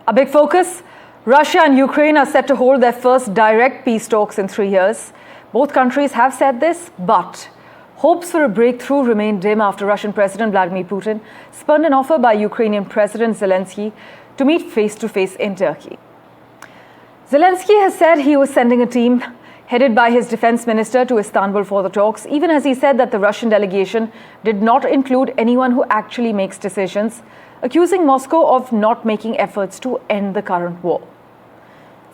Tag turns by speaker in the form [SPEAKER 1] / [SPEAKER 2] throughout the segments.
[SPEAKER 1] A big focus, Russia and Ukraine are set to hold their first direct peace talks in 3 years. Both countries have said this, but hopes for a breakthrough remain dim after Russian President Vladimir Putin spurned an offer by Ukrainian President Zelensky to meet face-to-face in Turkey. Zelensky has said he was sending a team headed by his defense minister to Istanbul for the talks, even as he said that the Russian delegation did not include anyone who actually makes decisions, accusing Moscow of not making efforts to end the current war.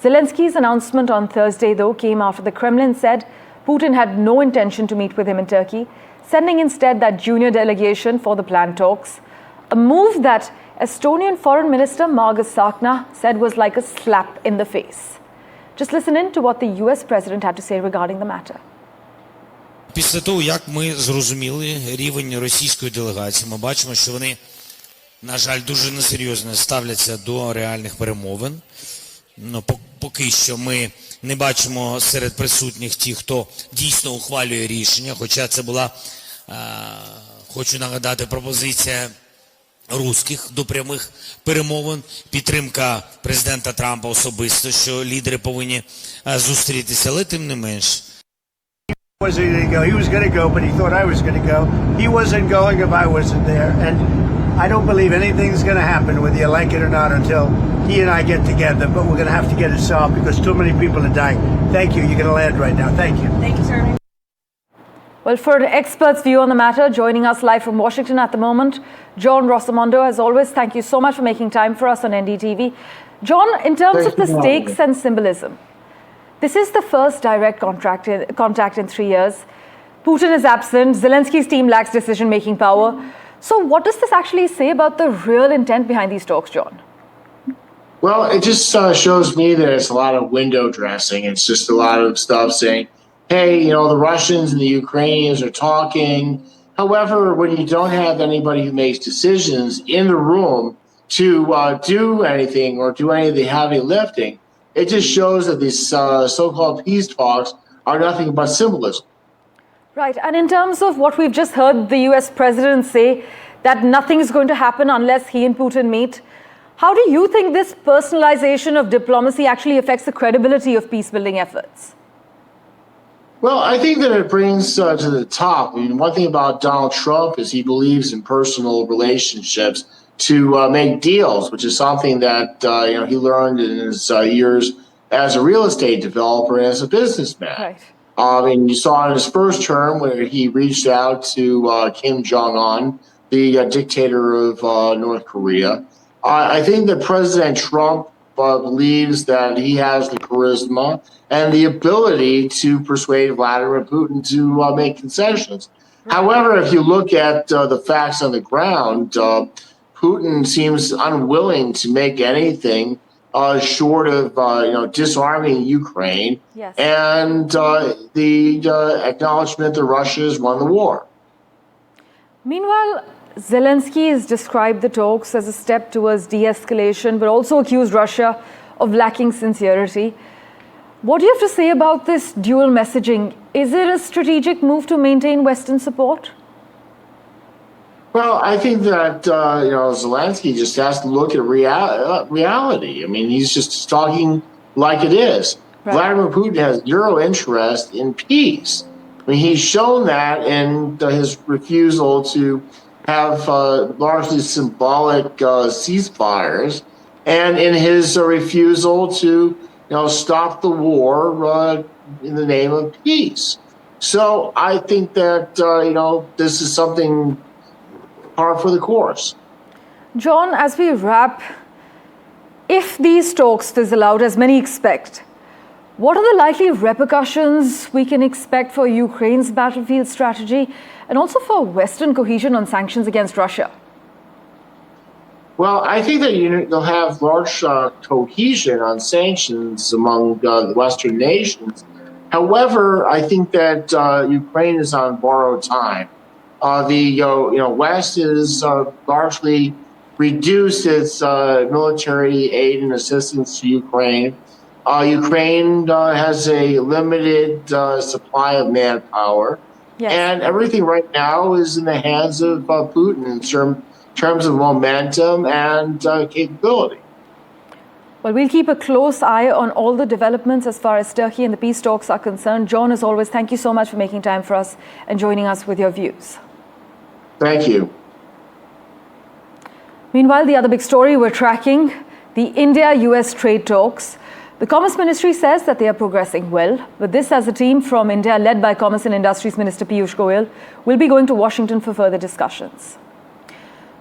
[SPEAKER 1] Zelensky's announcement on Thursday, though, came after the Kremlin said Putin had no intention to meet with him in Turkey, sending instead that junior delegation for the planned talks, a move that Estonian Foreign Minister Margus Tsahkna said was like a slap in the face. Just listen in to what the US President had to say regarding the matter.
[SPEAKER 2] Після того, як ми зрозуміли рівень російської делегації, ми бачимо, що вони, на жаль, дуже несерйозно ставляться до реальних перемовин. Поки що ми не бачимо серед присутніх ті, хто дійсно ухвалює рішення, хоча це була, хочу нагадати, пропозиція русських до прямих перемовин, підтримка президента Трампа особисто, що лідери повинні зустрітися, але тим не менш.
[SPEAKER 3] He was going to go, but he thought I was going to go. He wasn't going if I wasn't there, and I don't believe anything's going to happen, whether you like it or not, until he and I get together, but we're going to have to get it solved because too many people are dying. Thank you. You're going to land right now. Thank you.
[SPEAKER 4] Thank you, sir.
[SPEAKER 1] Well, for an expert's view on the matter, joining us live from Washington at the moment, John Rosamondo. As always, thank you so much for making time for us on NDTV. John, in terms of the stakes and symbolism, this is the first direct contact in 3 years. Putin is absent. Zelensky's team lacks decision-making power. So what does this actually say about the real intent behind these talks, John?
[SPEAKER 5] Well, it just shows me that it's a lot of window dressing. It's just a lot of stuff saying, hey, you know, the Russians and the Ukrainians are talking. However, when you don't have anybody who makes decisions in the room to do anything or do any of the heavy lifting, it just shows that these so-called peace talks are nothing but symbolism.
[SPEAKER 1] Right. And in terms of what we've just heard the US president say, that nothing is going to happen unless he and Putin meet, how do you think this personalization of diplomacy actually affects the credibility of peace-building efforts?
[SPEAKER 5] Well, I think that it brings to the top. I mean, one thing about Donald Trump is he believes in personal relationships to make deals, which is something that he learned in his years as a real estate developer and as a businessman.
[SPEAKER 1] Right.
[SPEAKER 5] And you saw in his first term where he reached out to Kim Jong-un, the dictator of North Korea. I think that President Trump believes that he has the charisma and the ability to persuade Vladimir Putin to make concessions. Right. However, if you look at the facts on the ground, Putin seems unwilling to make anything short of disarming Ukraine.
[SPEAKER 1] Yes.
[SPEAKER 5] And the acknowledgement that Russia has won the war.
[SPEAKER 1] Meanwhile, Zelensky has described the talks as a step towards de-escalation, but also accused Russia of lacking sincerity. What do you have to say about this dual messaging? Is it a strategic move to maintain Western support?
[SPEAKER 5] Well, I think that Zelensky just has to look at reality. I mean, he's just talking like it is. Right. Vladimir Putin has zero interest in peace. I mean, he's shown that in his refusal to have largely symbolic ceasefires, and in his refusal to stop the war in the name of peace. So I think that this is something par for the course.
[SPEAKER 1] John, as we wrap, if these talks fizzle out, as many expect, what are the likely repercussions we can expect for Ukraine's battlefield strategy and also for Western cohesion on sanctions against Russia?
[SPEAKER 5] Well, I think that you'll have large cohesion on sanctions among the Western nations. However, I think that Ukraine is on borrowed time. The West has largely reduced its military aid and assistance to Ukraine. Ukraine has a limited supply of manpower. Yes. And everything right now is in the hands of Putin in terms of momentum and capability.
[SPEAKER 1] Well, we'll keep a close eye on all the developments as far as Turkey and the peace talks are concerned. John, as always, thank you so much for making time for us and joining us with your views.
[SPEAKER 5] Thank you.
[SPEAKER 1] Meanwhile, the other big story we're tracking, the India-US trade talks. The Commerce Ministry says that they are progressing well. With this, as a team from India, led by Commerce and Industries Minister Piyush Goyal, will be going to Washington for further discussions.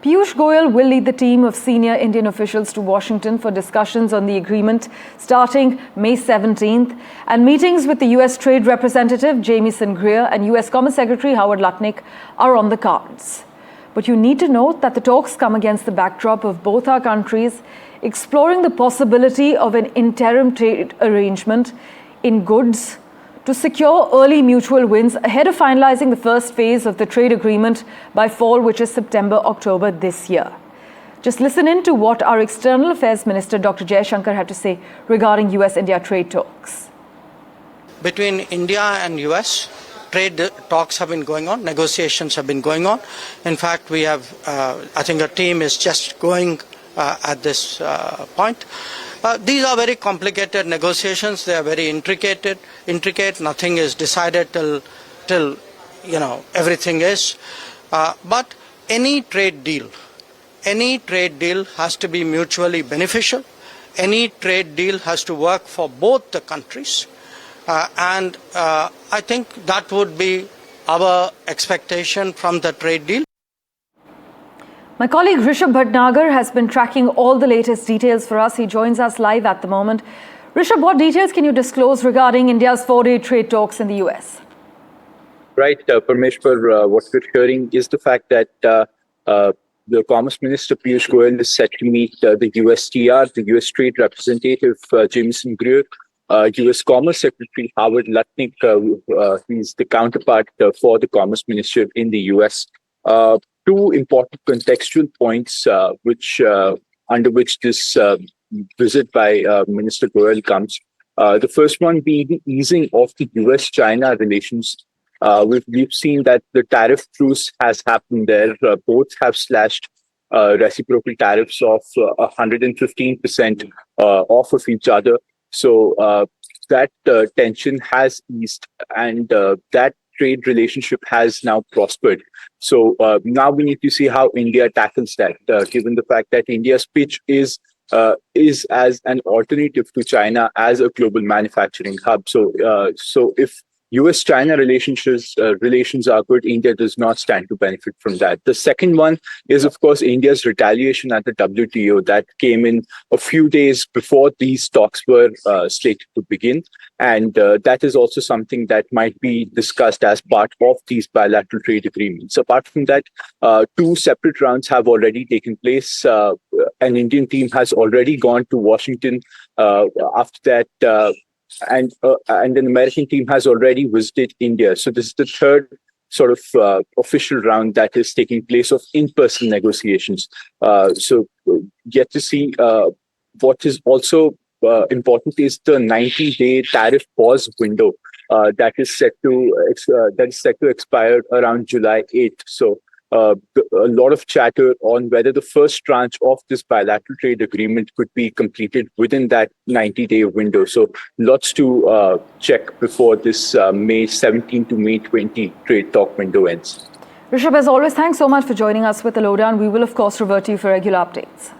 [SPEAKER 1] Piyush Goyal will lead the team of senior Indian officials to Washington for discussions on the agreement starting May 17th, and meetings with the US Trade Representative Jamieson Greer and US Commerce Secretary Howard Lutnick are on the cards. But you need to note that the talks come against the backdrop of both our countries exploring the possibility of an interim trade arrangement in goods to secure early mutual wins ahead of finalizing the first phase of the trade agreement by fall, which is September-October this year. Just listen in to what our External Affairs Minister Dr. Jaishankar had to say regarding US-India trade talks.
[SPEAKER 4] Between India and US, trade talks have been going on, negotiations have been going on. In fact, we have, I think a team is just going at this point. These are very complicated negotiations. They are very intricate. Nothing is decided till everything is. But any trade deal has to be mutually beneficial. Any trade deal has to work for both the countries. And I think that would be our expectation from the trade deal.
[SPEAKER 1] My colleague Rishabh Bhatnagar has been tracking all the latest details for us. He joins us live at the moment. Rishabh, what details can you disclose regarding India's 4-day trade talks in the US?
[SPEAKER 6] Right, Parmeshwar, what we're hearing is the fact that the Commerce Minister Piyush Goyal is set to meet the USTR, the US Trade Representative Jamieson Greer, US Commerce Secretary Howard Lutnick, he's the counterpart for the Commerce Minister in the US. Two important contextual points under which this visit by Minister Goyal comes. The first one being the easing of the US-China relations. We've seen that the tariff truce has happened there. Both have slashed reciprocal tariffs of 115% off of each other. So that tension has eased, and that trade relationship has now prospered. So now we need to see how India tackles that, given the fact that India's pitch is as an alternative to China as a global manufacturing hub. So if US-China relations are good, India does not stand to benefit from that. The second one is, of course, India's retaliation at the WTO that came in a few days before these talks were slated to begin. And that is also something that might be discussed as part of these bilateral trade agreements. Apart from that, two separate rounds have already taken place. An Indian team has already gone to Washington. After that, and an American team has already visited India. So this is the third sort of official round that is taking place of in-person negotiations. So get to see what is also important is the 90-day tariff pause window that is set to expire around July 8th. So a lot of chatter on whether the first tranche of this bilateral trade agreement could be completed within that 90-day window. So lots to check before this May 17 to May 20 trade talk window ends.
[SPEAKER 1] Rishabh, as always, thanks so much for joining us with the lowdown. We will, of course, revert to you for regular updates.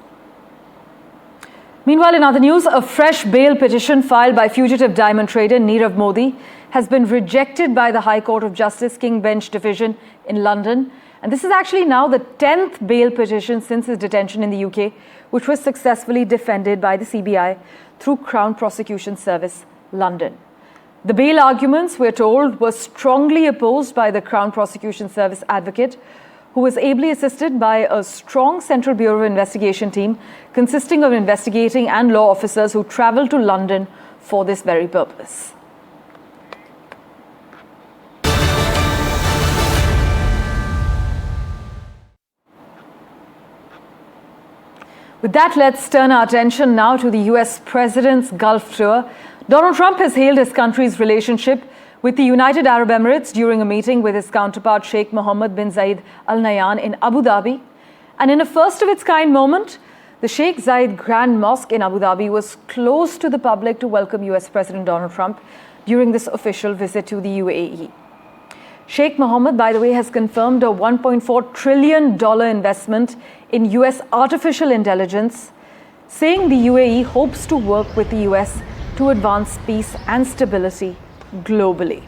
[SPEAKER 1] Meanwhile, in other news, a fresh bail petition filed by fugitive diamond trader Nav Modis has been rejected by the High Court of Justice King Bench Division in London. And this is actually now the 10th bail petition since his detention in the UK, which was successfully defended by the CBI through Crown Prosecution Service, London. The bail arguments, we're told, were strongly opposed by the Crown Prosecution Service advocate, who was ably assisted by a strong Central Bureau of Investigation team consisting of investigating and law officers who travelled to London for this very purpose. With that, let's turn our attention now to the US President's Gulf tour. Donald Trump has hailed his country's relationship with the United Arab Emirates during a meeting with his counterpart Sheikh Mohammed bin Zayed Al Nahyan in Abu Dhabi. And in a first-of-its-kind moment, The Sheikh Zayed Grand Mosque in Abu Dhabi was closed to the public to welcome US President Donald Trump during this official visit to the UAE. Sheikh Mohammed, by the way, has confirmed a $1.4 trillion investment in US artificial intelligence, saying the UAE hopes to work with the US to advance peace and stability globally.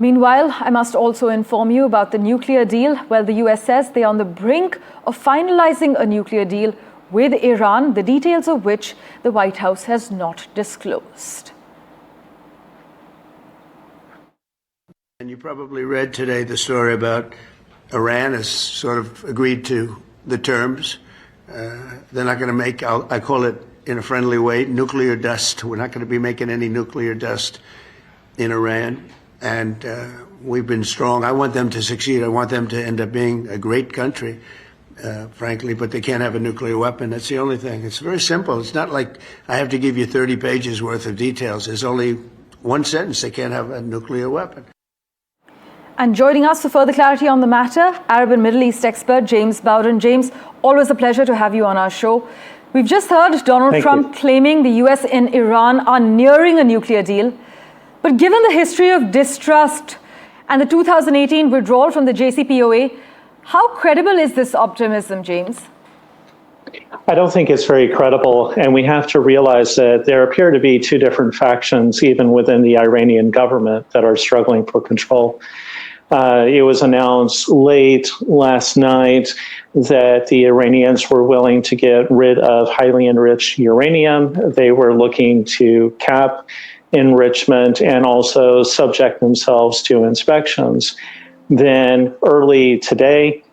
[SPEAKER 1] Meanwhile, I must also inform you about the nuclear deal. Well, the US says they are on the brink of finalizing a nuclear deal with Iran, the details of which the White House has not disclosed.
[SPEAKER 3] And you probably read today the story about Iran has sort of agreed to the terms. They're not going to make, I call it in a friendly way, nuclear dust. We're not going to be making any nuclear dust in Iran. And we've been strong. I want them to succeed. I want them to end up being a great country, frankly, but they can't have a nuclear weapon. That's the only thing. It's very simple. It's not like I have to give you 30 pages worth of details. There's only one sentence: they can't have a nuclear weapon.
[SPEAKER 1] And joining us for further clarity on the matter, Arab and Middle East expert James Bowden. James, always a pleasure to have you on our show. We've just heard Donald Trump claiming the US and Iran are nearing a nuclear deal. But given the history of distrust and the 2018 withdrawal from the JCPOA, how credible is this optimism, James?
[SPEAKER 7] I don't think it's very credible, and we have to realize that there appear to be two different factions, even within the Iranian government, that are struggling for control. It was announced late last night that the Iranians were willing to get rid of highly enriched uranium. They were looking to cap enrichment and also subject themselves to inspections. Then early today,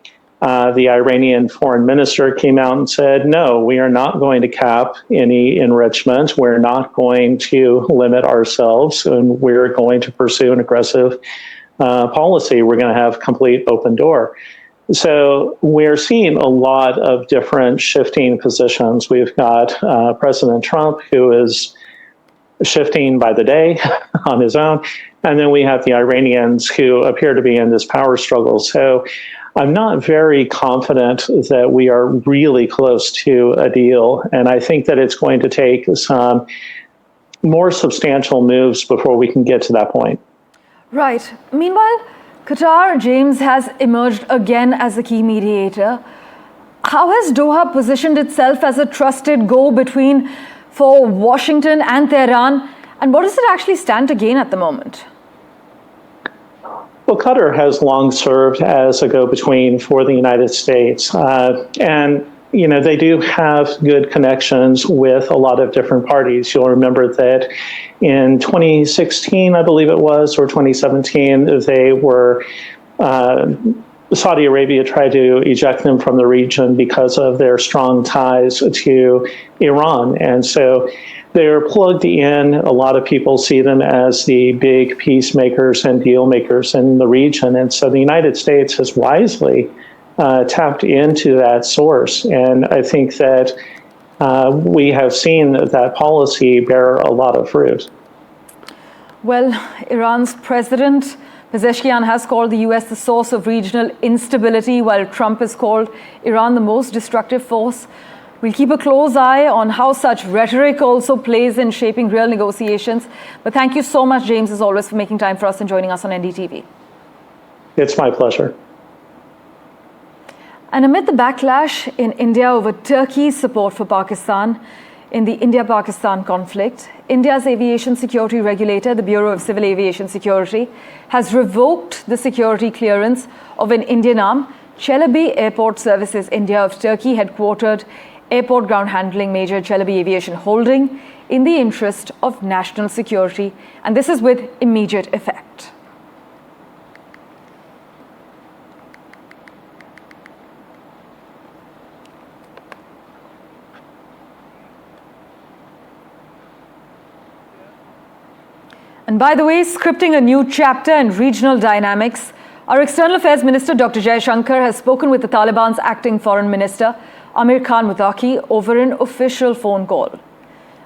[SPEAKER 7] the Iranian foreign minister came out and said, no, we are not going to cap any enrichment. We're not going to limit ourselves, and we're going to pursue an aggressive policy. We're going to have complete open door. So we're seeing a lot of different shifting positions. We've got President Trump, who is shifting by the day on his own. And then we have the Iranians who appear to be in this power struggle. So I'm not very confident that we are really close to a deal. And I think that it's going to take some more substantial moves before we can get to that point.
[SPEAKER 1] Right. Meanwhile, Qatar, James, has emerged again as a key mediator. How has Doha positioned itself as a trusted go-between for Washington and Tehran, and what does it actually stand to gain at the moment?
[SPEAKER 7] Well, Qatar has long served as a go-between for the United States, and they do have good connections with a lot of different parties. You'll remember that in 2016, I believe it was, or 2017, they were Saudi Arabia tried to eject them from the region because of their strong ties to Iran. And so they're plugged in. A lot of people see them as the big peacemakers and deal makers in the region. And so the United States has wisely tapped into that source. And I think that we have seen that policy bear a lot of fruit.
[SPEAKER 1] Well, Iran's president Pezeshkian has called the US the source of regional instability, while Trump has called Iran the most destructive force. We'll keep a close eye on how such rhetoric also plays in shaping real negotiations. But thank you so much, James, as always, for making time for us and joining us on NDTV.
[SPEAKER 7] It's my pleasure.
[SPEAKER 1] And amid the backlash in India over Turkey's support for Pakistan in the India-Pakistan conflict, India's aviation security regulator, the Bureau of Civil Aviation Security, has revoked the security clearance of an Indian arm, Chelabi Airport Services India of Turkey headquartered airport ground handling major Chelabi Aviation Holding, in the interest of national security, and this is with immediate effect. And by the way, scripting a new chapter in regional dynamics, our External Affairs Minister Dr. Jaishankar has spoken with the Taliban's acting Foreign Minister Amir Khan Muttaqi over an official phone call.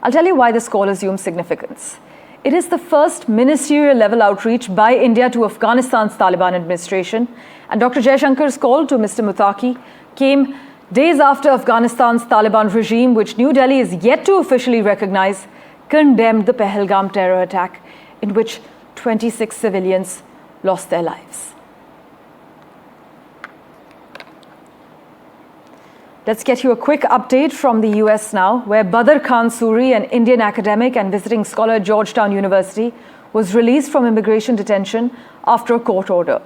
[SPEAKER 1] I'll tell you why this call assumes significance. It is the first ministerial level outreach by India to Afghanistan's Taliban administration, and Dr. Jaishankar's call to Mr. Muttaqi came days after Afghanistan's Taliban regime, which New Delhi is yet to officially recognize, condemned the Pahalgam terror attack in which 26 civilians lost their lives. Let's get you a quick update from the US now, where Badar Khan Suri, an Indian academic and visiting scholar at Georgetown University, was released from immigration detention after a court order.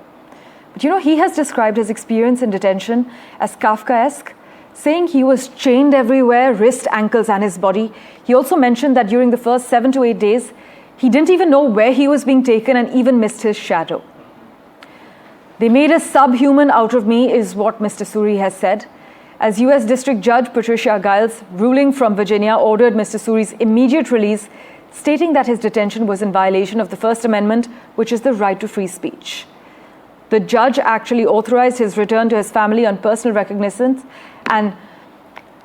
[SPEAKER 1] But he has described his experience in detention as Kafkaesque, saying he was chained everywhere, wrists, ankles, and his body. He also mentioned that during the first 7 to 8 days, he didn't even know where he was being taken and even missed his shadow. They made a subhuman out of me, is what Mr. Suri has said, as US District Judge Patricia Giles, ruling from Virginia, ordered Mr. Suri's immediate release, stating that his detention was in violation of the First Amendment, which is the right to free speech. The judge actually authorized his return to his family on personal recognizance, and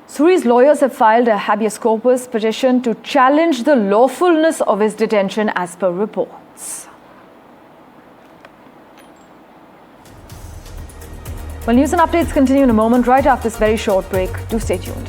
[SPEAKER 1] Suri's lawyers have filed a habeas corpus petition to challenge the lawfulness of his detention as per reports. Well, news and updates continue in a moment, right after this very short break. Do stay tuned.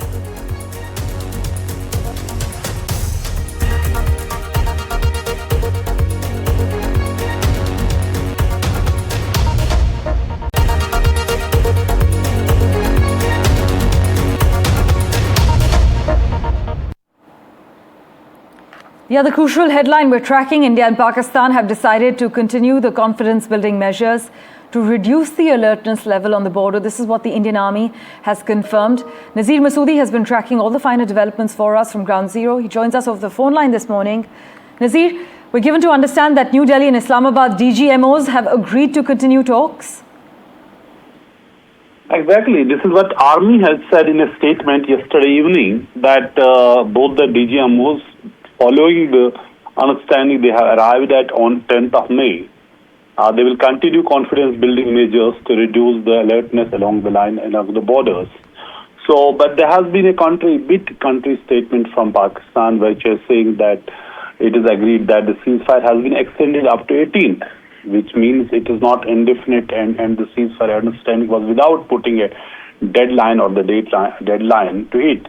[SPEAKER 1] The other crucial headline we're tracking: India and Pakistan have decided to continue the confidence-building measures to reduce the alertness level on the border. This is what the Indian Army has confirmed. Nazir Masoodi has been tracking all the finer developments for us from Ground Zero. He joins us over the phone line this morning. Nazir, we're given to understand that New Delhi and Islamabad DGMOs have agreed to continue talks.
[SPEAKER 8] Exactly. This is what Army has said in a statement yesterday evening, that both the DGMOs, following the understanding they have arrived at on 10th of May, they will continue confidence-building measures to reduce the alertness along the line and along the borders. So, but there has been a country statement from Pakistan which is saying that it is agreed that the ceasefire has been extended up to 18th, which means it is not indefinite, and the ceasefire understanding was without putting a deadline or the deadline to it.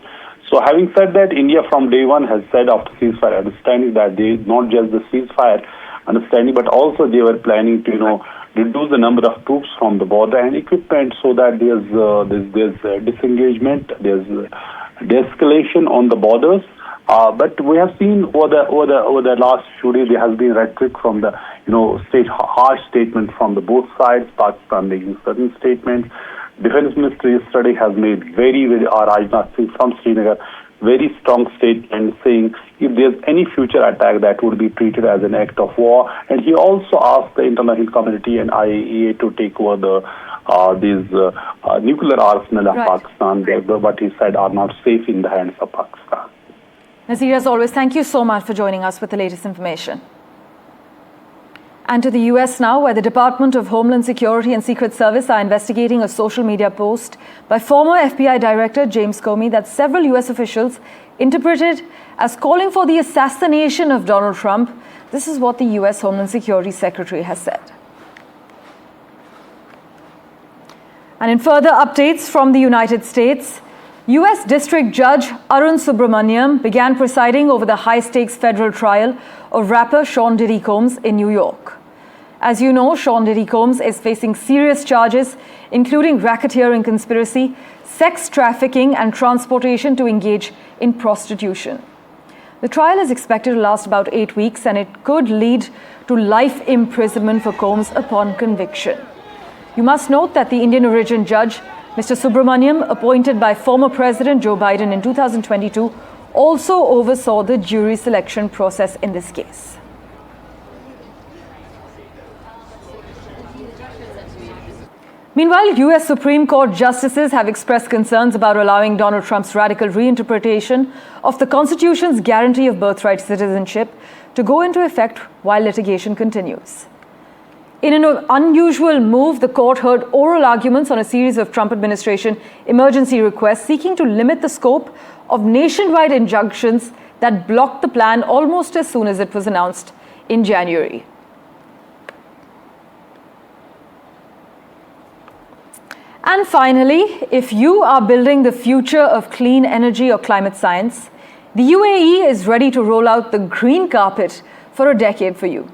[SPEAKER 8] So having said that, India from day one has said after ceasefire understanding that they not just the ceasefire understanding, but also they were planning to reduce the number of troops from the border and equipment, so that there's disengagement, there's de-escalation on the borders. But we have seen over the last few days there has been rhetoric from the harsh statement from the both sides. Pakistan making certain statements. Defense Minister yesterday has made very Rajnath Singh from Srinagar very strong statement saying if there's any future attack that would be treated as an act of war. And he also asked the international community and IAEA to take over these nuclear arsenal of Pakistan, but he said are not safe in the hands of Pakistan.
[SPEAKER 1] Nazir, as always, thank you so much for joining us with the latest information. And to the US now, where the Department of Homeland Security and Secret Service are investigating a social media post by former FBI Director James Comey that several US officials interpreted as calling for the assassination of Donald Trump. This is what the US Homeland Security Secretary has said. And in further updates from the United States, US District Judge Arun Subramaniam began presiding over the high-stakes federal trial of rapper Shaun Combs in New York. As you know, Shaun Combs is facing serious charges, including racketeering conspiracy, sex trafficking, and transportation to engage in prostitution. The trial is expected to last about 8 weeks, and it could lead to life imprisonment for Combs upon conviction. You must note that the Indian origin judge, Mr. Subramaniam, appointed by former President Joe Biden in 2022, also oversaw the jury selection process in this case. Meanwhile, US Supreme Court justices have expressed concerns about allowing Donald Trump's radical reinterpretation of the Constitution's guarantee of birthright citizenship to go into effect while litigation continues. In an unusual move, the court heard oral arguments on a series of Trump administration emergency requests seeking to limit the scope of nationwide injunctions that blocked the plan almost as soon as it was announced in January. And finally, if you are building the future of clean energy or climate science, the UAE is ready to roll out the green carpet for a decade for you.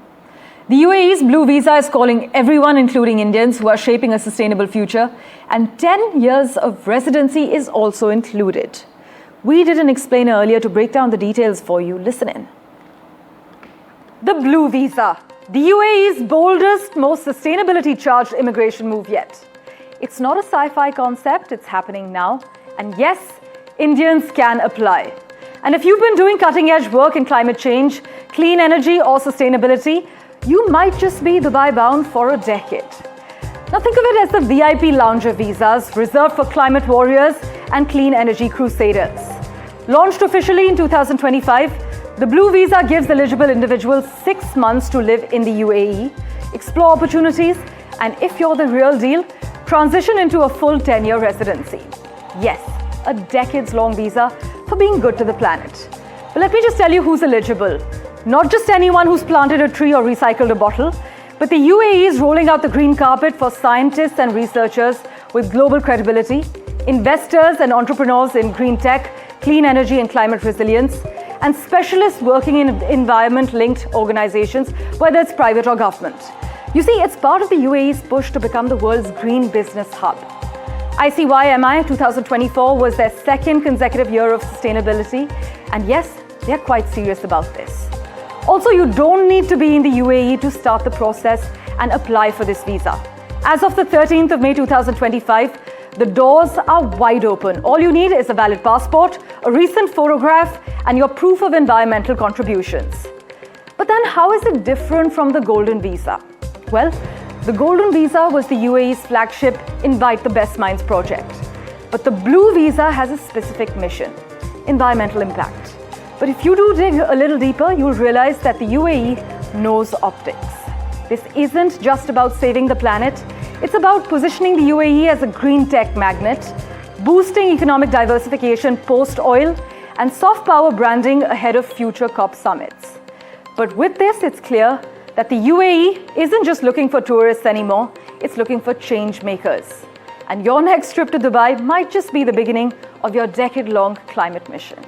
[SPEAKER 1] The UAE's Blue Visa is calling everyone, including Indians, who are shaping a sustainable future, and 10 years of residency is also included. We did an explainer earlier to break down the details for you. Listen in. The Blue Visa, the UAE's boldest, most sustainability-charged immigration move yet. It's not a sci-fi concept, it's happening now. And yes, Indians can apply. And if you've been doing cutting-edge work in climate change, clean energy or sustainability, you might just be Dubai bound for a decade. Now think of it as the VIP lounger visas reserved for climate warriors and clean energy crusaders. Launched officially in 2025, the Blue Visa gives eligible individuals 6 months to live in the UAE, explore opportunities, and if you're the real deal, transition into a full 10-year residency. Yes, a decades-long visa for being good to the planet. But let me just tell you who's eligible. Not just anyone who's planted a tree or recycled a bottle, but the UAE is rolling out the green carpet for scientists and researchers with global credibility, investors and entrepreneurs in green tech, clean energy and climate resilience, and specialists working in environment-linked organizations, whether it's private or government. You see, it's part of the UAE's push to become the world's green business hub. ICYMI 2024 was their second consecutive year of sustainability, and yes, they're quite serious about this. Also, you don't need to be in the UAE to start the process and apply for this visa. As of the 13th of May 2025, the doors are wide open. All you need is a valid passport, a recent photograph, and your proof of environmental contributions. But then how is it different from the Golden Visa? Well, the Golden Visa was the UAE's flagship Invite the Best Minds project. But the Blue Visa has a specific mission: environmental impact. But if you do dig a little deeper, you'll realize that the UAE knows optics. This isn't just about saving the planet, it's about positioning the UAE as a green tech magnet, boosting economic diversification post-oil, and soft power branding ahead of future COP summits. But with this, it's clear that the UAE isn't just looking for tourists anymore, it's looking for change makers. And your next trip to Dubai might just be the beginning of your decade-long climate mission.